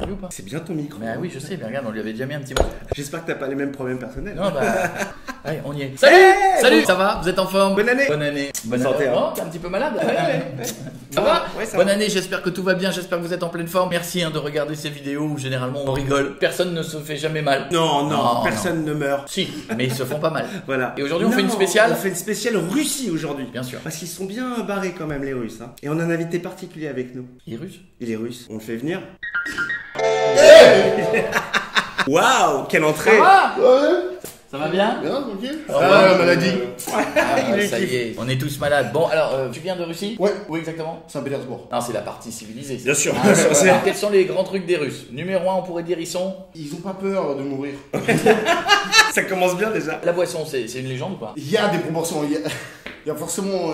vu ou pas? C'est bien ton micro. Mais oui, je sais, mais regarde, on lui avait déjà mis un petit mot. J'espère que t'as pas les mêmes problèmes personnels. Non, bah. Allez, on y est. Salut! Hey, Salut! bon. Ça va? Vous êtes en forme? Bonne année! Bonne année! Bonne santé. Oh, t'es un petit peu malade? Ça va? Ouais, ça Bonne va. année, j'espère que tout va bien, j'espère que vous êtes en pleine forme. Merci de regarder ces vidéos où généralement on rigole. Personne ne se fait jamais mal. Non, personne ne meurt. Si, mais ils se font pas mal. Voilà. Et aujourd'hui, on fait une spéciale. On fait une spéciale Russie aujourd'hui. Bien sûr. Parce qu'ils sont bien barrés quand même, les Russes. Hein. Et on a un invité particulier avec nous. Il est russe? Il est russe. On le fait venir. Waouh, quelle entrée! Ça va bien? Bien, tranquille. La maladie. Ça y est, on est tous malades. Bon, alors, tu viens de Russie? Ouais. Où exactement? Saint-Pétersbourg. Non, c'est la partie civilisée. Bien sûr. Alors, quels sont les grands trucs des Russes? Numéro 1, on pourrait dire, ils sont... Ils ont pas peur de mourir. Ça commence bien déjà. La boisson, c'est une légende ou pas? Il y a des proportions. Il y a forcément.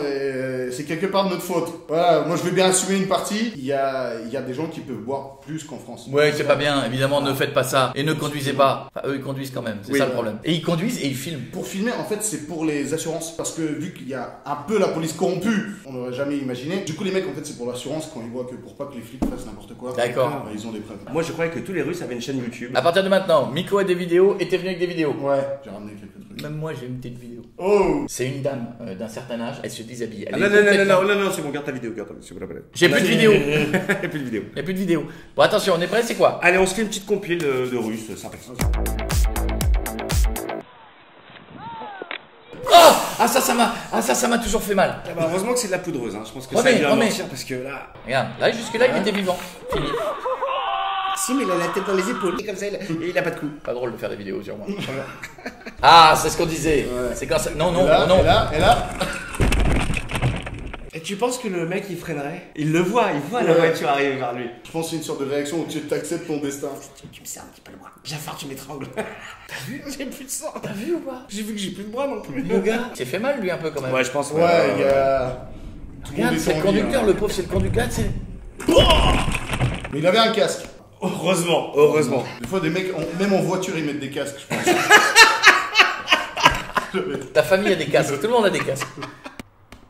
C'est quelque part de notre faute. Voilà, moi je vais bien assumer une partie. Il y a des gens qui peuvent boire plus qu'en France. Ouais, c'est pas bien, évidemment, ne faites pas ça. Et ne conduisez pas. Enfin, eux, ils conduisent quand même, c'est Oui. ça le problème. Et ils conduisent et ils filment. Pour filmer, en fait, c'est pour les assurances. Parce que vu qu'il y a un peu la police corrompue, on n'aurait jamais imaginé. Du coup, les mecs, en fait, c'est pour l'assurance quand ils voient que pour pas que les flics fassent n'importe quoi. D'accord. Bah, ils ont des preuves. Moi, je croyais que tous les Russes avaient une chaîne YouTube. À partir de maintenant, Miko a des vidéos et t'es venu avec des vidéos. Ouais, j'ai ramené quelques trucs. Même moi, j'ai une petite vidéo. Oh! C'est une dame d'un certain âge, elle se déshabille. Elle Ah, est non, complètement- non, c'est bon, garde ta vidéo, c'est bon, la palette. J'ai plus de vidéos. Il n'y a plus de vidéo. Il n'y a plus de vidéos. Bon, attention, on est prêt, c'est quoi? Allez, on se fait une petite compile de Russes, ça passe. Oh! Ah, ça m'a toujours fait mal. Ah bah, heureusement que c'est de la poudreuse, hein. Je pense que Remets, ça vient remets. mentir parce que là. Regarde, là, jusque-là, il était vivant. Fini. Si, mais il a la tête dans les épaules, comme ça, et il a pas de cou. Pas drôle de faire des vidéos sur moi. Ah, c'est ce qu'on disait. Ouais. C'est quand ça. Non, non, Et là, non. Et là. Et tu penses que le mec il freinerait? Il le voit, il voit la Ouais. voiture arriver vers lui. Je pense que c'est une sorte de réaction où tu t'acceptes ton destin. Tu me sers un petit peu le bras. Jafar, tu m'étrangles. T'as vu? J'ai plus de sang. T'as vu ou pas? J'ai vu que j'ai plus de bras non plus. Le gars, il s'est fait mal lui un peu quand même. Ouais, je pense. Ouais, il y a. Tout le monde Regarde, est c'est le en vie, conducteur, hein. le pauvre, c'est le conducteur, c'est. Mais il avait un casque. Heureusement, heureusement. Des fois, des mecs, même en voiture, ils mettent des casques, je pense. Ta famille a des casques, tout le monde a des casques.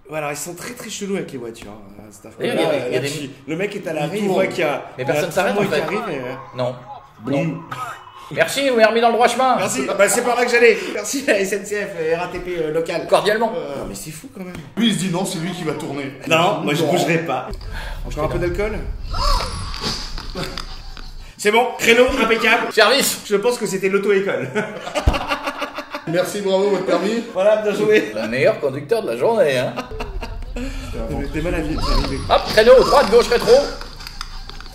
Ouais, alors ils sont très très chelous avec les voitures. Cette affaire. D'ailleurs, il y a Là, des- le mec est à l'arrêt, Il il voit tourne. qu'il y a. Mais il y a personne un s'arrête, tramway en fait. qui arrive Non. Boum. Merci, vous m'avez remis dans le droit chemin. Merci, bah, c'est par là que j'allais. Merci à SNCF, RATP local. Cordialement. Non, mais c'est fou quand même. Lui, il se dit non, c'est lui qui va tourner. Non, moi je bougerai pas. Encore un peu d'alcool? C'est bon, créneau impeccable. Service. Je pense que c'était l'auto-école. Merci, bravo, votre permis. Voilà, bien joué. Le meilleur conducteur de la journée, hein. T'es mal à vie. Hop, créneau, droite, gauche, rétro.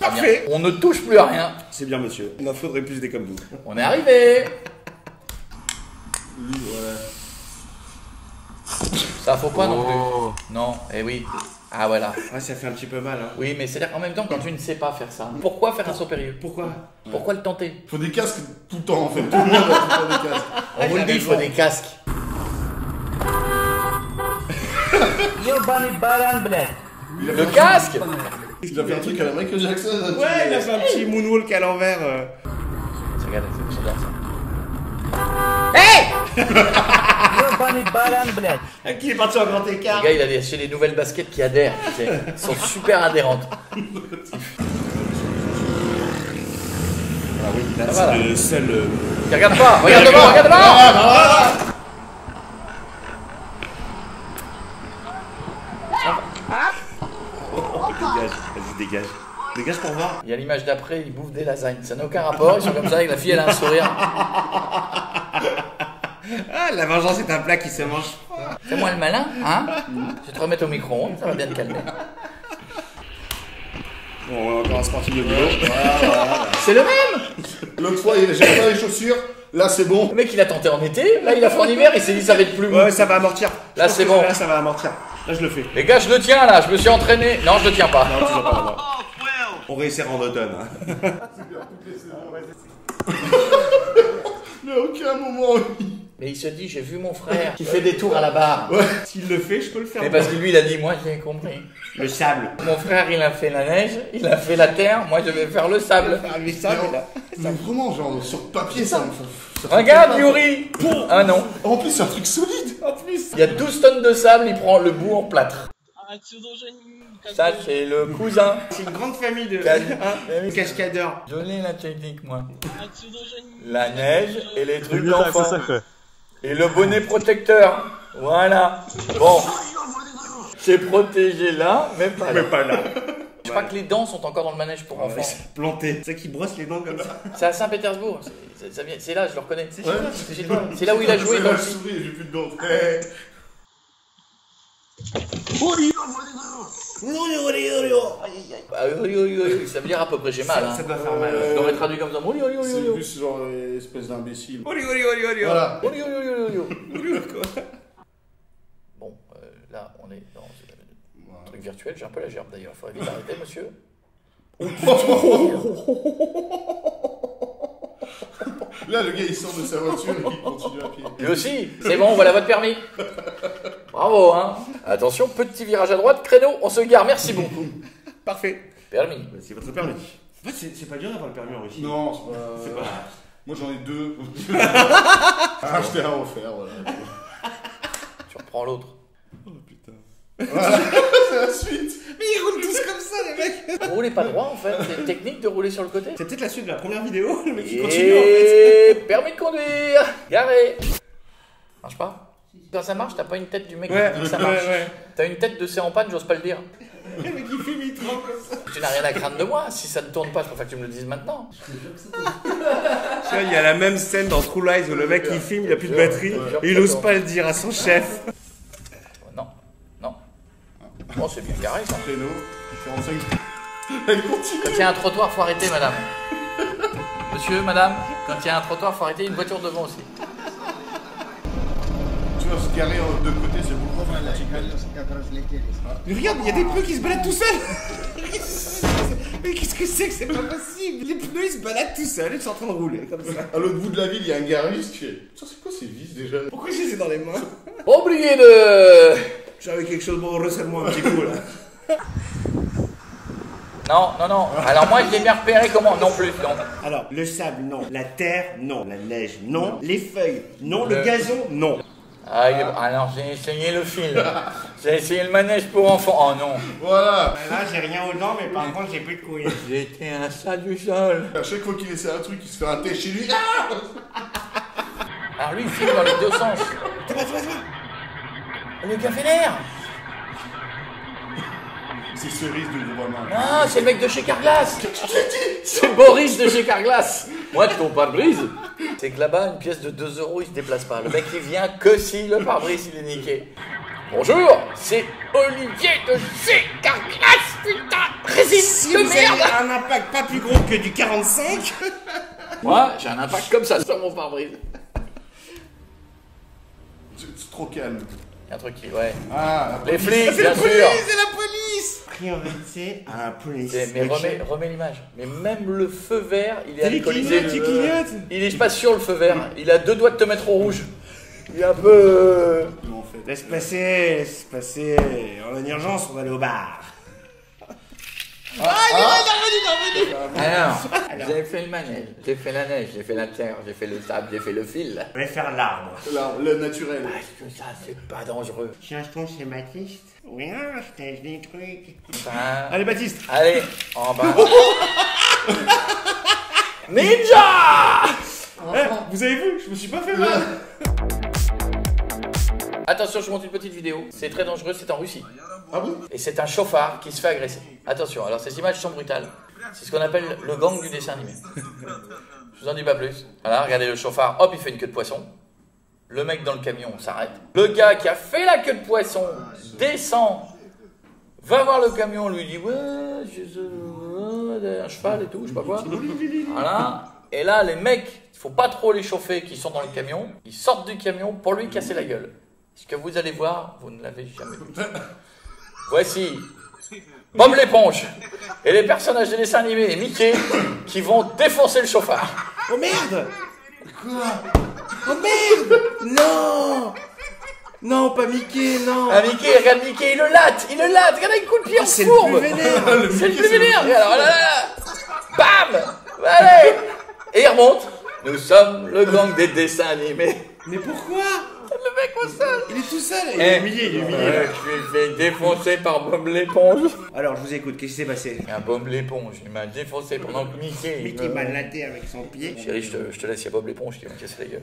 Parfait. On ne touche plus à rien. C'est bien, monsieur. Il en faudrait plus des comme vous. On est arrivé. Lui, ouais. Ça faut pas non plus. Non, eh oui. Ah voilà. Ouais, ça fait un petit peu mal, hein. Oui, mais c'est-à-dire qu'en même temps, quand tu ne sais pas faire ça, pourquoi faire un saut périlleux? Pourquoi? Pourquoi le tenter? Faut des casques tout le temps, en fait. Tout le monde a tout le temps des casques. On vous le dit, il faut des casques. Le casque? Il a fait un truc à la Michael Jackson. Ouais, il a fait un petit moonwalk à l'envers. Regarde, regarde ça. Qui est parti en grand écart. Le gars, il a acheté des nouvelles baskets qui adhèrent, tu sais. Elles sont super adhérentes. Ah oui, là, Ça c'est va, là. le seul. Regarde pas, regarde devant, regarde devant. Dégage, vas-y, dégage. Dégage pour voir. Il y a l'image d'après, il bouffe des lasagnes. Ça n'a aucun rapport, ils sont comme ça avec la fille, elle a un sourire. Ah, la vengeance est un plat qui se mange. Fais-moi le malin, hein? Je vais te remettre au micro-ondes, ça va bien te calmer. Bon, on a encore un sportif de boulot. C'est le même! L'autre fois, il j'ai pas les chaussures. Là, c'est bon. Le mec, il a tenté en été, là, il a fait en hiver, il s'est dit ça va être plus mou. Ouais, ça va amortir. Je Là, pense c'est que bon. Là, ça va amortir. Là, je le fais. Les gars, je le tiens là, je me suis entraîné. Non, je le tiens pas. Non, toujours pas là-bas. On réessayera en automne. Hein. Mais à aucun moment. Mais il se dit, j'ai vu mon frère qui fait des tours à la barre. Ouais. S'il le fait, je peux le faire. Mais parce que lui, il a dit, moi, j'ai compris. Le sable. Mon frère, il a fait la neige, il a fait la terre, moi, je vais faire le sable. Faire lui sable, là. Mais vraiment, genre, sur papier, ça fait Regarde, pas. Yuri. Ah non. En plus, c'est un truc solide. En plus. Il y a 12 tonnes de sable, il prend le bout en plâtre. Ça, c'est le cousin. C'est une grande famille de cascadeurs. Je l'ai la technique, moi. La neige et les trucs d'enfant. Et le bonnet protecteur. Voilà. Bon. C'est protégé là, mais pas là. Je crois que les dents sont encore dans le manège pour enfants. Planté. C'est ça qui brosse les dents comme ça. C'est à Saint-Pétersbourg. C'est là, je le reconnais. C'est là où il a joué dans le film. J'ai plus de dents. Ça veut dire à peu près j'ai mal. Ça doit faire mal. Je l'aurais traduit comme ça. C'est plus genre espèce d'imbécile. Voilà. Bon, là on est dans un truc virtuel. J'ai un peu la gerbe d'ailleurs. Il faudrait vite arrêter, monsieur. Là, le gars il sort de sa voiture et il continue à pied. Lui aussi. C'est bon, voilà votre permis. Bravo, hein. Attention, petit virage à droite, créneau, on se gare. Merci beaucoup. Parfait. Permis. C'est votre permis. En fait, c'est pas dur d'avoir le permis en Russie. Non, c'est pas. Moi j'en ai 2. Acheter un offert, voilà. Tu reprends l'autre. Oh putain. Voilà, c'est la suite. Mais ils roulent tous comme ça, les mecs. Vous roulez pas droit en fait, c'est une technique de rouler sur le côté. C'est peut-être la suite de la première vidéo, le mec qui Et continue en fait. permis de conduire. Garé. Marche pas. Quand ça marche, t'as pas une tête du mec qui dit que ça marche. T'as une tête de c'est en panne, j'ose pas le dire. Le mec il filme, il tremble comme ça. Tu n'as rien à craindre de moi. Si ça ne tourne pas, je préfère que tu me le dises maintenant. Tu vois, il y a la même scène dans True Lies où le mec il filme, il a plus de batterie, et il ose pas le dire à son chef. Non, non. Bon, c'est bien carré ça. Créneau, 45. Elle continue. Quand il y a un trottoir, faut arrêter, madame. Monsieur, madame, quand il y a un trottoir, faut arrêter. Une voiture devant aussi. Tu vois, se garer de côté, c'est beaucoup plus pratique. Mais regarde, il y a des pneus qui se baladent tout seuls. Mais qu'est-ce que c'est que c'est pas possible? Les pneus ils se baladent tout seuls, ils sont en train de rouler comme ça. À l'autre bout de la ville, il y a un garagiste qui fait. Putain, c'est quoi ces vis déjà? Pourquoi je les ai dans les mains? Oubliez de... J'avais quelque chose pour resserre-moi un petit coup là. Non, non, non. Alors moi, je l'ai bien repéré comment? Non plus, non. Alors, le sable, non. La terre, non. La neige, non. Les feuilles, non. Le gazon, non. Ah, alors j'ai essayé le fil. J'ai essayé le manège pour enfants. Oh non. Voilà. Là, j'ai rien aux dents, mais par contre, j'ai plus de couilles. J'étais un chat du sol. À chaque fois qu'il essaie un truc, il se fait un thé chez lui. Alors lui, il file dans les deux sens. Le café l'air. C'est Cerise de Groupama. Non, c'est le mec de chez Carglass. C'est Boris de chez Carglass. Moi, ton pare-brise. C'est que là-bas, une pièce de 2 €, il se déplace pas. Le mec, il vient que si le pare-brise, il est niqué. Bonjour, c'est Olivier de chez Carglass, putain. Résiste de Vous avez merde. un impact pas plus gros que du 45. Moi, j'ai un impact comme ça sur mon pare-brise. C'est trop calme. Il y a un truc qui... Ouais. Ah, Les flics, C'est bien la sûr. police, c'est la police. Priorité à la police. Mais remets l'image. Mais même le feu vert, il est T'as les alcoolisé. clignotes, tu clignotes. Il est pas sur le feu vert. Il a 2 doigts de te mettre au rouge. Il est un peu... en fait. Laisse passer. On a une urgence, on va aller au bar. Alors, j'ai fait le manège, j'ai fait la neige, j'ai fait la terre, j'ai fait le sable, j'ai fait le fil. On va faire l'arbre. Là, le naturel. Est-ce que ça, c'est pas dangereux? Change-t-on chez Baptiste? Oui, je teste des trucs. Enfin, Allez, Baptiste. allez, en bas. Ninja! Vous avez vu? Je me suis pas fait mal. Attention, je monte une petite vidéo. C'est très dangereux, c'est en Russie. Ah bon? Et c'est un chauffard qui se fait agresser. Attention, alors ces images sont brutales. C'est ce qu'on appelle le gang du dessin animé. Je vous en dis pas plus. Voilà, regardez le chauffard, hop, il fait une queue de poisson. Le mec dans le camion s'arrête. Le gars qui a fait la queue de poisson descend, va voir le camion, lui dit ouais, j'ai un cheval et tout, je sais pas quoi. Voilà. Et là, les mecs, il faut pas trop les chauffer qui sont dans le camion. Ils sortent du camion pour lui casser la gueule. Ce que vous allez voir, vous ne l'avez jamais vu. Voici Bob l'éponge et les personnages des dessins animés et Mickey qui vont défoncer le chauffard. Oh merde! Quoi? Oh merde! Non! Non, pas Mickey, non! Ah Mickey, regarde Mickey, il le latte, regarde un coup de pied en C'est le fourbe. plus vénère! C'est le plus vénère, regarde, voilà, bam! Allez! Et il remonte. Nous sommes le gang des dessins animés. Mais pourquoi? Le mec au sol. Il est tout seul. Il est humilié, il est humilié. Je me fait défoncer par Bob l'éponge. Alors, je vous écoute, qu'est-ce qui s'est passé? Un Bob l'éponge, il m'a défoncé pendant que Mickey... Mickey m'a laté avec son pied. Chérie, je te laisse, il y a Bob l'éponge qui va me casser la gueule.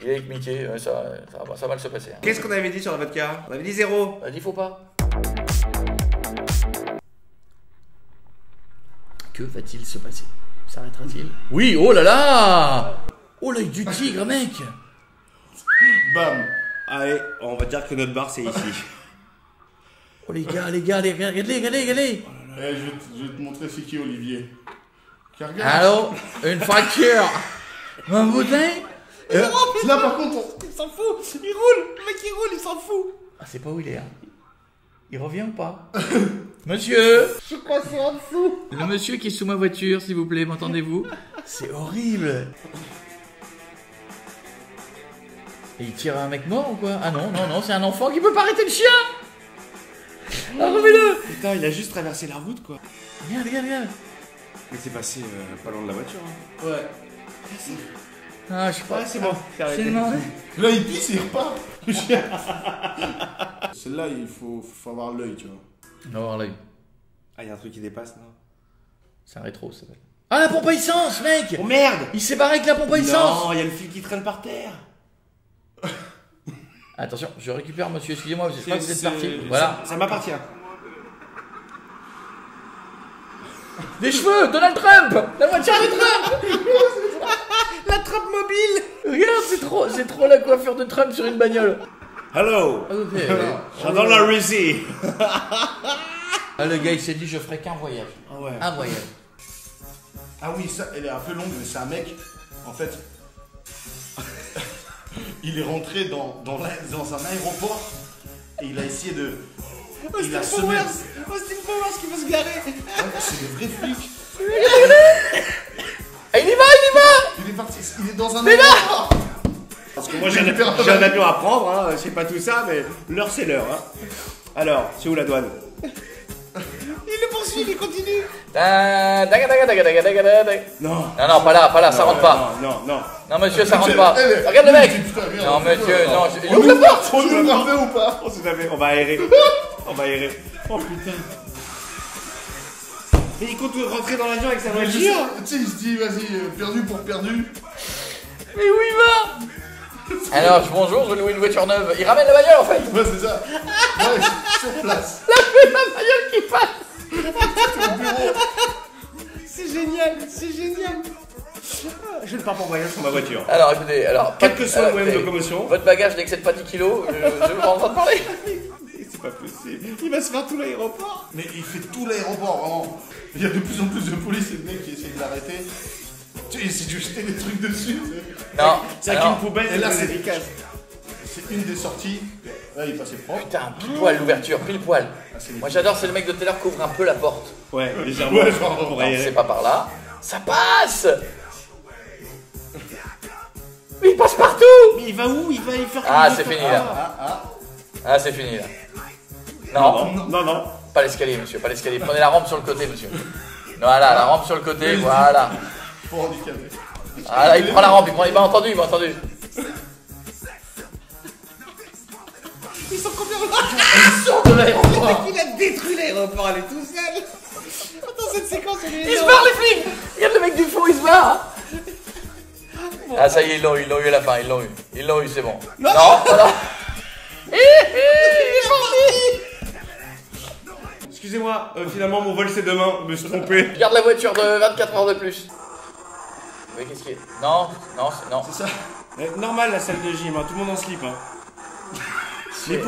Il est avec Mickey, ça va mal se passer. Hein. Qu'est-ce qu'on avait dit sur la vodka? On avait dit 0. Vas-y, faut pas. Que va-t-il se passer? S'arrêtera-t-il? Oui, oh là là! Oh l'œil du tigre, mec! Bam. Allez, on va dire que notre bar c'est ici. Oh les gars, regardez! Eh, je vais te montrer c'est qui Olivier. Car regarde. Allô? Une fracture! Un boudin? Là par contre, Il s'en fout, il roule, le mec il roule, il s'en fout. Ah, c'est pas où il est, hein. Il revient ou pas? Monsieur! Je crois que c'est en dessous. Le monsieur qui est sous ma voiture, s'il vous plaît, m'entendez-vous? C'est horrible! Et il tire un mec mort ou quoi? Ah non, c'est un enfant qui peut pas arrêter le chien! Ah, remets-le! Putain, il a juste traversé la route quoi. Regarde! Mais c'est passé pas loin de la voiture. Hein. ouais. Ah, je sais pas. Ouais, c'est bon, c'est arrêté. C'est mort. Là il pisse et il repart. Le chien. Celle-là, il faut avoir l'œil, tu vois. On va voir l'œil. Ah, il y a un truc qui dépasse, non? C'est un rétro, ça s'appelle. Ah, la pompe à essence, mec! Oh merde! Il s'est barré avec la pompe à essence! Non, il y a le fil qui traîne par terre. Attention, je récupère, monsieur, excusez-moi, je crois que vous êtes C'est- parti. Voilà. Ça m'appartient. Des cheveux, Donald Trump! La voiture de Trump! La trappe mobile. Regarde, c'est trop la coiffure de Trump sur une bagnole. Hello. Ok. J'adore la Russie. Ah, le gars, il s'est dit, je ferai qu'un voyage. Ah ouais. Un voyage. Ah oui, ça, elle est un peu longue, mais c'est un mec, en fait, il est rentré dans un aéroport et il a essayé de... il a semé... Austin Powers qui veut se garer. Ouais, c'est des vrais flics. Ah, il y va! Il est parti, il est dans un aéroport. Parce que moi j'ai un avion à prendre, hein. Je sais pas tout ça, mais l'heure c'est l'heure. Hein. Alors, c'est où la douane? Il le poursuit, il continue. Non, pas là, ça rentre pas. Non. Non, monsieur, ça rentre pas. Regarde le mec! Non, monsieur, non, il ouvre la porte! On ouvre un peu ou pas? On va aérer. Oh putain. Et il compte rentrer dans l'avion avec sa voiture. Tu sais, il se dit, vas-y, perdu pour perdu. Mais où il va? Alors, bonjour, je loue une voiture neuve. Il ramène la bagnole en fait. Ouais, c'est ça. Ouais, sur place. La bagnole qui passe. C'est génial. Je ne pars pas en voyage sur ma voiture. Alors, écoutez, Quel que soit le moyen de locomotion. Votre bagage n'excède pas 10 kilos. Je vous en train de parler. C'est pas possible. Il va se faire tout l'aéroport. Mais il fait tout l'aéroport, vraiment. Il y a de plus en plus de police et de mecs qui essaient de l'arrêter. Tu sais, il essaie de jeter des trucs dessus. Non. C'est avec alors, une poubelle, et là, c'est c'est efficace. C'est une des sorties. Là, il passait propre. Putain, pile poil l'ouverture, pile poil. c'est Moi j'adore, c'est le mec de tout à l'heure qui ouvre un peu la porte. Ouais, légèrement. Ouais, genre, pour Non, aérer. c'est pas par là. Ça passe. Mais il passe partout. Mais il va où? Il va y faire Ah, comment c'est il va fini faire- là. Ah, c'est fini là. Non, Non. pas l'escalier, monsieur, pas l'escalier. Prenez la rampe sur le côté, monsieur. Voilà, la rampe sur le côté, voilà. Pour handicapé. Voilà, il prend la rampe, il m'a entendu, Ils sont combien? Ils sortent de l'aéroport. Il a détruit l'aéroport, elle est tout seul. Attends, cette séquence, elle est Ils se barrent les flics. Regarde le mec du fond, il se barre. Ah ça y est, ils l'ont eu à la fin, ils l'ont eu, c'est bon. Non, voilà. Il est parti. Excusez-moi, finalement mon vol c'est demain, je me suis trompé. Regarde la voiture de 24 heures de plus. Mais qu'est-ce qu'il y a? Non. C'est ça. Normal la salle de gym, hein, tout le monde en slip. Hein. Mais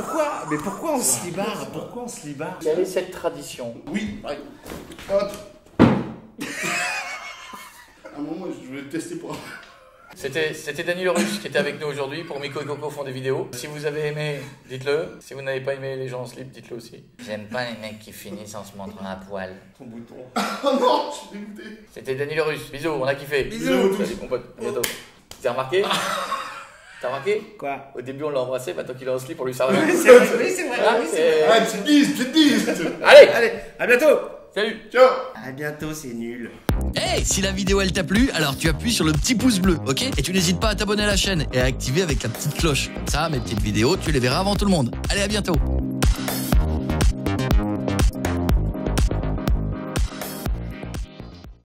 pourquoi on se libarre? Pourquoi on se libarre? Quelle est cette tradition? Oui, ouais. Hop. À un moment, je voulais le tester pour... C'était Dany le Russe qui était avec nous aujourd'hui pour Miko et Coco font des vidéos. Si vous avez aimé, dites-le. Si vous n'avez pas aimé les gens en slip, dites-le aussi. J'aime pas les mecs qui finissent en se montrant à poil. Ton bouton. Oh non, je suis dégoûté. C'était Dany le Russe. Bisous, on a kiffé. Bisous. Salut mon pote, à bientôt. T'as remarqué? T'as remarqué? Quoi? Au début on l'a embrassé, maintenant qu'il est en slip, on lui serre la main. C'est vrai, oui c'est vrai. Ah, oui, c'est vrai. Ah, petite bise. Allez, Allez, à bientôt. Salut. Ciao. À bientôt, c'est nul. Hey, si la vidéo elle t'a plu, alors tu appuies sur le petit pouce bleu, ok? Et tu n'hésites pas à t'abonner à la chaîne et à activer avec la petite cloche. Ça, mes petites vidéos, tu les verras avant tout le monde. Allez, à bientôt.